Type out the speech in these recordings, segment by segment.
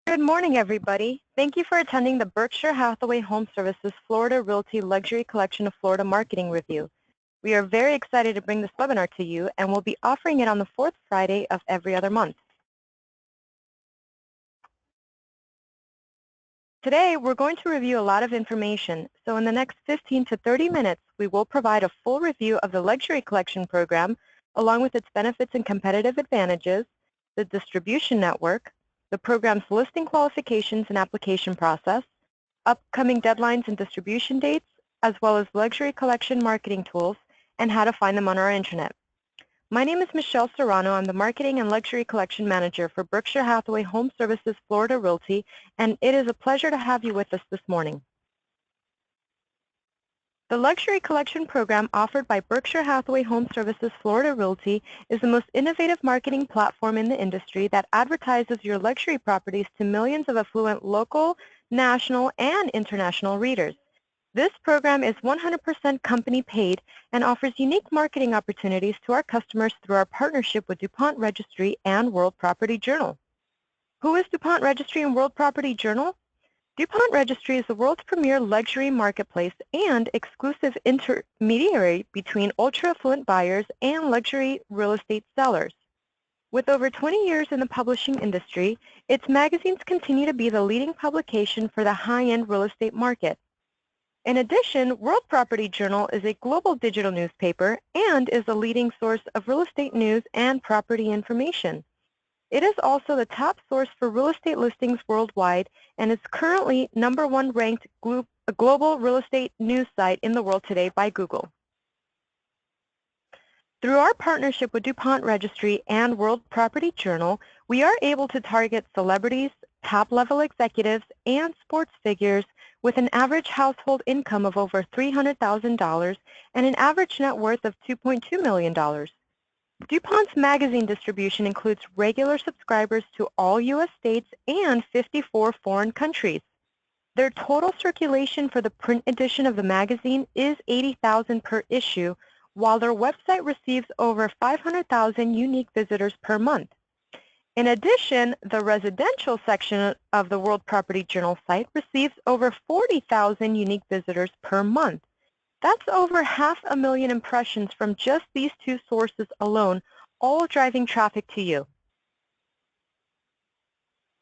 Good morning, everybody. Thank you for attending the Berkshire Hathaway HomeServices Florida Realty Luxury Collection of Florida Marketing Review. We are very excited to bring this webinar to you, and we'll be offering it on the fourth Friday of every other month. Today, we're going to review a lot of information, so in the next 15 to 30 minutes, we will provide a full review of the Luxury Collection program, along with its benefits and competitive advantages, the distribution network, the program's listing qualifications and application process, upcoming deadlines and distribution dates, as well as luxury collection marketing tools and how to find them on our intranet. My name is Michelle Serrano. I'm the Marketing and Luxury Collection Manager for Berkshire Hathaway HomeServices Florida Realty, and it is a pleasure to have you with us this morning. The Luxury Collection program offered by Berkshire Hathaway HomeServices Florida Realty is the most innovative marketing platform in the industry that advertises your luxury properties to millions of affluent local, national, and international readers. This program is 100% company paid and offers unique marketing opportunities to our customers through our partnership with DuPont Registry and World Property Journal. Who is DuPont Registry and World Property Journal? DuPont Registry is the world's premier luxury marketplace and exclusive intermediary between ultra-affluent buyers and luxury real estate sellers. With over 20 years in the publishing industry, its magazines continue to be the leading publication for the high-end real estate market. In addition, World Property Journal is a global digital newspaper and is a leading source of real estate news and property information. It is also the top source for real estate listings worldwide and is currently #1 ranked global real estate news site in the world today by Google. Through our partnership with DuPont Registry and World Property Journal, we are able to target celebrities, top-level executives, and sports figures with an average household income of over $300,000 and an average net worth of $2.2 million. DuPont's magazine distribution includes regular subscribers to all U.S. states and 54 foreign countries. Their total circulation for the print edition of the magazine is 80,000 per issue, while their website receives over 500,000 unique visitors per month. In addition, the residential section of the World Property Journal site receives over 40,000 unique visitors per month. That's over 500,000 impressions from just these two sources alone, all driving traffic to you.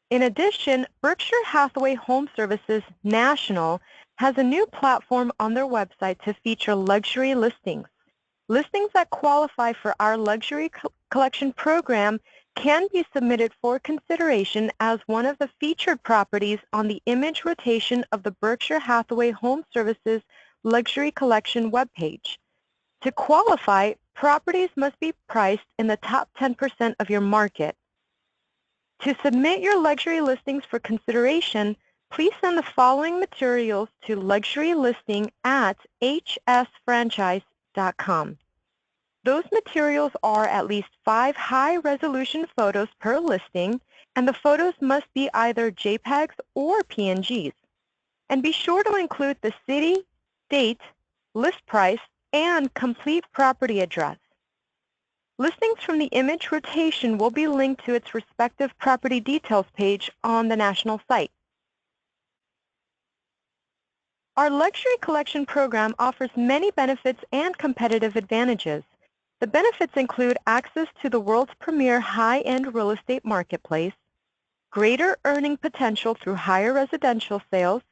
In addition, Berkshire Hathaway HomeServices National has a new platform on their website to feature luxury listings. Listings that qualify for our Luxury Collection program can be submitted for consideration as one of the featured properties on the image rotation of the Berkshire Hathaway HomeServices Luxury Collection webpage. To qualify, properties must be priced in the top 10% of your market. To submit your luxury listings for consideration, please send the following materials to luxurylisting@hsfranchise.com. Those materials are at least 5 high-resolution photos per listing, and the photos must be either JPEGs or PNGs. And be sure to include the city, date, list price, and complete property address. Listings from the image rotation will be linked to its respective property details page on the national site. Our Luxury Collection program offers many benefits and competitive advantages. The benefits include access to the world's premier high-end real estate marketplace, greater earning potential through higher residential sales,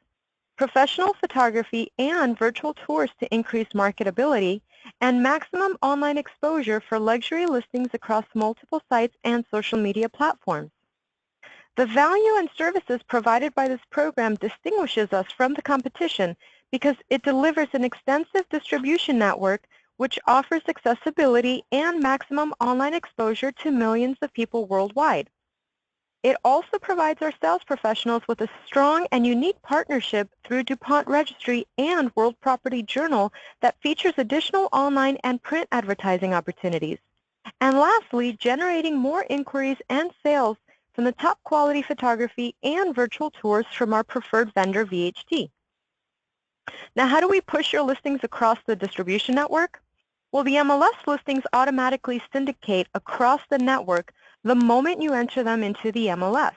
professional photography and virtual tours to increase marketability, and maximum online exposure for luxury listings across multiple sites and social media platforms. The value and services provided by this program distinguishes us from the competition because it delivers an extensive distribution network which offers accessibility and maximum online exposure to millions of people worldwide. It also provides our sales professionals with a strong and unique partnership through DuPont Registry and World Property Journal that features additional online and print advertising opportunities. And lastly, generating more inquiries and sales from the top quality photography and virtual tours from our preferred vendor, VHT. Now, how do we push your listings across the distribution network? Well, the MLS listings automatically syndicate across the network the moment you enter them into the MLS.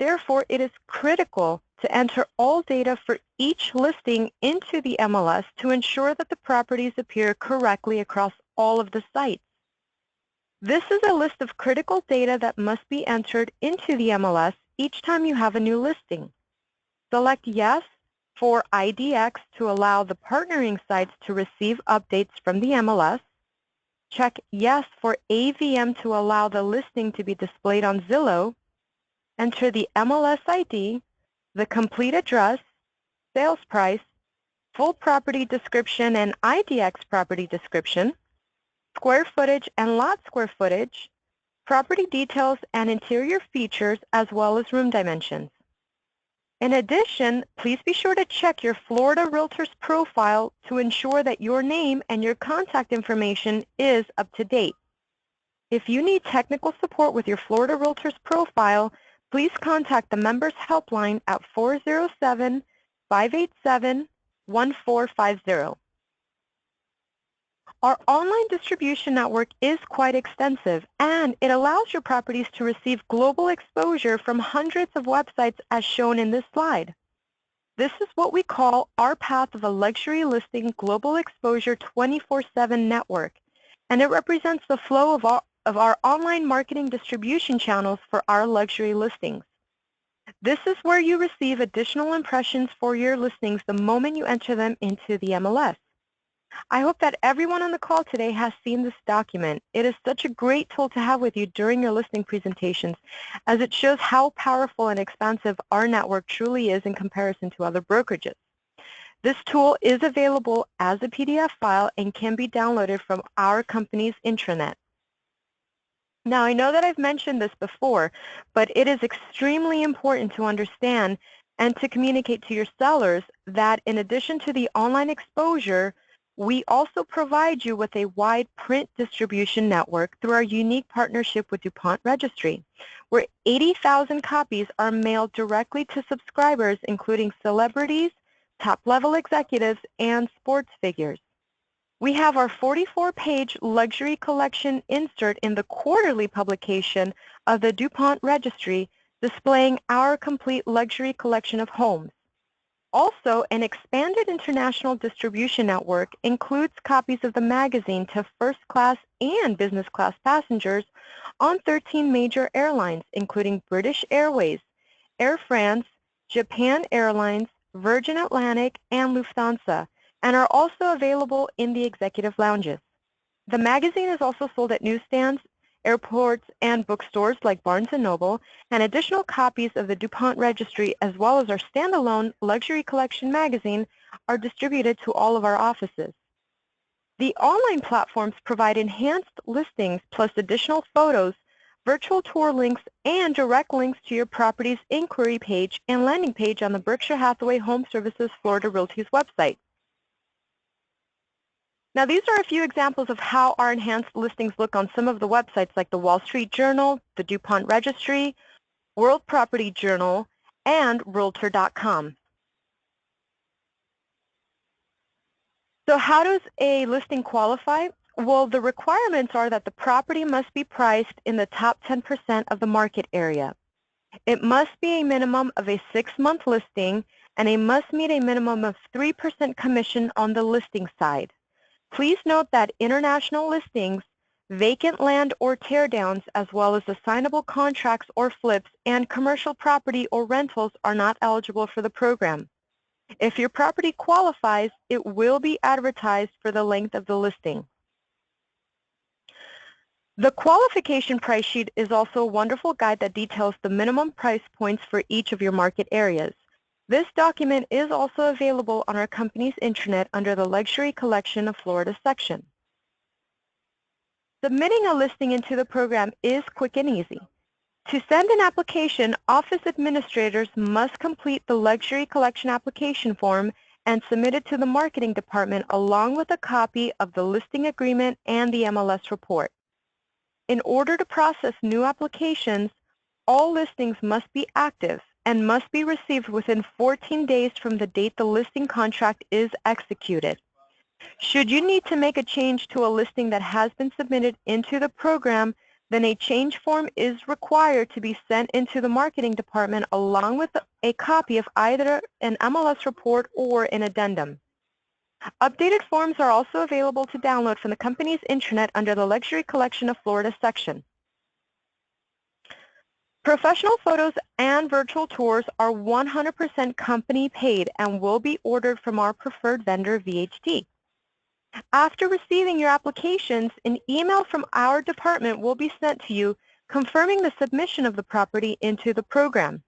Therefore, it is critical to enter all data for each listing into the MLS to ensure that the properties appear correctly across all of the sites. This is a list of critical data that must be entered into the MLS each time you have a new listing. Select Yes for IDX to allow the partnering sites to receive updates from the MLS. Check Yes for AVM to allow the listing to be displayed on Zillow. Enter the MLS ID, the complete address, sales price, full property description and IDX property description, square footage and lot square footage, property details and interior features, as well as room dimensions. In addition, please be sure to check your Florida Realtor's profile to ensure that your name and your contact information is up to date. If you need technical support with your Florida Realtor's profile, please contact the Members Helpline at 407-587-1450. Our online distribution network is quite extensive, and it allows your properties to receive global exposure from hundreds of websites as shown in this slide. This is what we call our path of a luxury listing global exposure 24/7 network, and it represents the flow of our online marketing distribution channels for our luxury listings. This is where you receive additional impressions for your listings the moment you enter them into the MLS. I hope that everyone on the call today has seen this document. It is such a great tool to have with you during your listing presentations, as it shows how powerful and expansive our network truly is in comparison to other brokerages. This tool is available as a PDF file and can be downloaded from our company's intranet. Now, I know that I've mentioned this before, but it is extremely important to understand and to communicate to your sellers that in addition to the online exposure, we also provide you with a wide print distribution network through our unique partnership with DuPont Registry, where 80,000 copies are mailed directly to subscribers, including celebrities, top-level executives, and sports figures. We have our 44-page luxury collection insert in the quarterly publication of the DuPont Registry, displaying our complete luxury collection of homes. Also, an expanded international distribution network includes copies of the magazine to first-class and business-class passengers on 13 major airlines, including British Airways, Air France, Japan Airlines, Virgin Atlantic, and Lufthansa, and are also available in the executive lounges. The magazine is also sold at newsstands, airports, and bookstores like Barnes & Noble, and additional copies of the DuPont Registry as well as our standalone Luxury Collection magazine are distributed to all of our offices. The online platforms provide enhanced listings plus additional photos, virtual tour links, and direct links to your property's inquiry page and landing page on the Berkshire Hathaway HomeServices Florida Realty's website. Now, these are a few examples of how our enhanced listings look on some of the websites like the Wall Street Journal, the DuPont Registry, World Property Journal, and Realtor.com. So how does a listing qualify? Well, the requirements are that the property must be priced in the top 10% of the market area. It must be a minimum of a 6-month listing, and it must meet a minimum of 3% commission on the listing side. Please note that international listings, vacant land or teardowns, as well as assignable contracts or flips, and commercial property or rentals are not eligible for the program. If your property qualifies, it will be advertised for the length of the listing. The qualification price sheet is also a wonderful guide that details the minimum price points for each of your market areas. This document is also available on our company's intranet under the Luxury Collection of Florida section. Submitting a listing into the program is quick and easy. To send an application, office administrators must complete the Luxury Collection application form and submit it to the marketing department along with a copy of the listing agreement and the MLS report. In order to process new applications, all listings must be active and must be received within 14 days from the date the listing contract is executed. Should you need to make a change to a listing that has been submitted into the program, then a change form is required to be sent into the marketing department along with a copy of either an MLS report or an addendum. Updated forms are also available to download from the company's intranet under the Luxury Collection of Florida section. Professional photos and virtual tours are 100% company paid and will be ordered from our preferred vendor, VHT. After receiving your applications, an email from our department will be sent to you confirming the submission of the property into the program.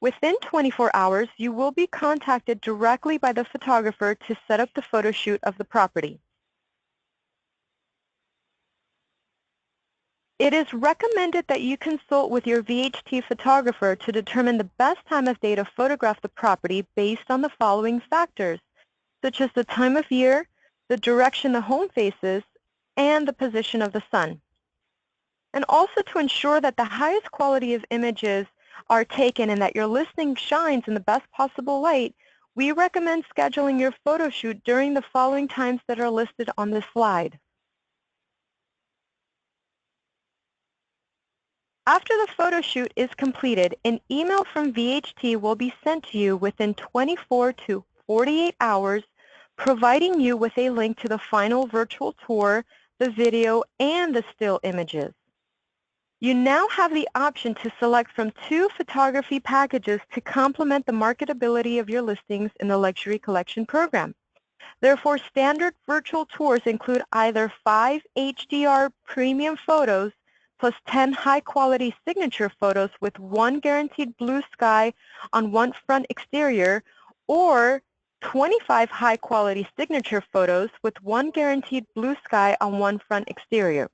Within 24 hours, you will be contacted directly by the photographer to set up the photo shoot of the property. It is recommended that you consult with your VHT photographer to determine the best time of day to photograph the property based on the following factors, such as the time of year, the direction the home faces, and the position of the sun. And also to ensure that the highest quality of images are taken and that your listing shines in the best possible light, we recommend scheduling your photo shoot during the following times that are listed on this slide. After the photo shoot is completed, an email from VHT will be sent to you within 24 to 48 hours, providing you with a link to the final virtual tour, the video, and the still images. You now have the option to select from 2 photography packages to complement the marketability of your listings in the Luxury Collection program. Therefore, standard virtual tours include either 5 HDR premium photos plus 10 high-quality signature photos with 1 guaranteed blue sky on one front exterior, or 25 high-quality signature photos with 1 guaranteed blue sky on one front exterior.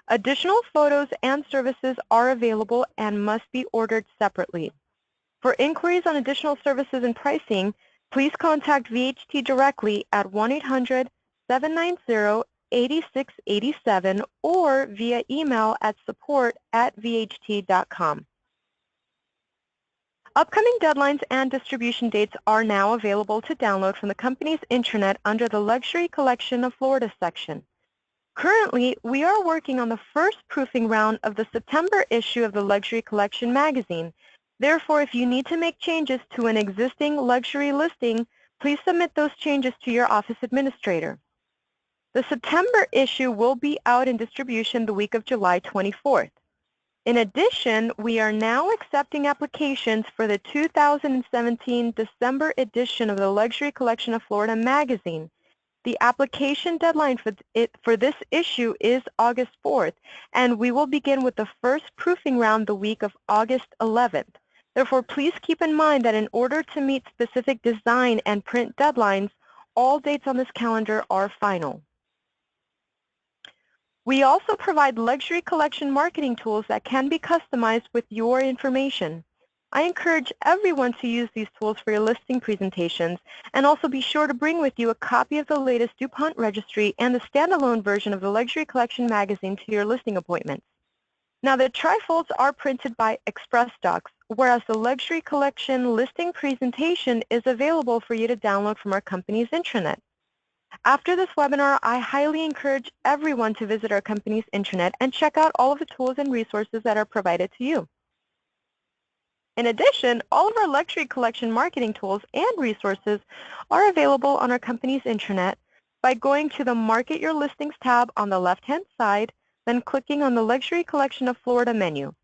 Additional photos and services are available and must be ordered separately. For inquiries on additional services and pricing, please contact VHT directly at 1-800-790-8687 or via email at support@vht.com. Upcoming deadlines and distribution dates are now available to download from the company's intranet under the Luxury Collection of Florida section. Currently, we are working on the first proofing round of the September issue of the Luxury Collection magazine. Therefore, if you need to make changes to an existing luxury listing, please submit those changes to your office administrator. The September issue will be out in distribution the week of July 24th. In addition, we are now accepting applications for the 2017 December edition of the Luxury Collection of Florida magazine. The application deadline for this issue is August 4th, and we will begin with the first proofing round the week of August 11th. Therefore, please keep in mind that in order to meet specific design and print deadlines, all dates on this calendar are final. We also provide luxury collection marketing tools that can be customized with your information. I encourage everyone to use these tools for your listing presentations, and also be sure to bring with you a copy of the latest DuPont registry and the standalone version of the Luxury Collection magazine to your listing appointments. Now, the trifolds are printed by Express Docs, whereas the Luxury Collection listing presentation is available for you to download from our company's intranet. After this webinar, I highly encourage everyone to visit our company's intranet and check out all of the tools and resources that are provided to you. In addition, all of our Luxury Collection marketing tools and resources are available on our company's intranet by going to the Market Your Listings tab on the left-hand side, then clicking on the Luxury Collection of Florida menu.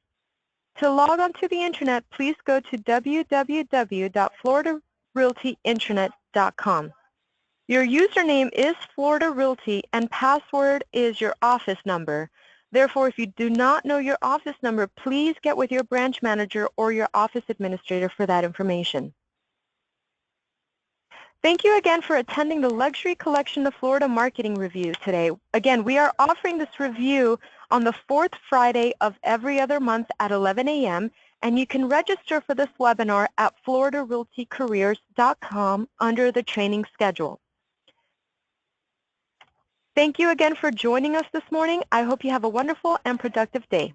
To log on to the intranet, please go to www.floridarealtyintranet.com. Your username is Florida Realty and password is your office number. Therefore, if you do not know your office number, please get with your branch manager or your office administrator for that information. Thank you again for attending the Luxury Collection of Florida Marketing Review today. Again, we are offering this review on the 4th Friday of every other month at 11 a.m., and you can register for this webinar at floridarealtycareers.com under the training schedule. Thank you again for joining us this morning. I hope you have a wonderful and productive day.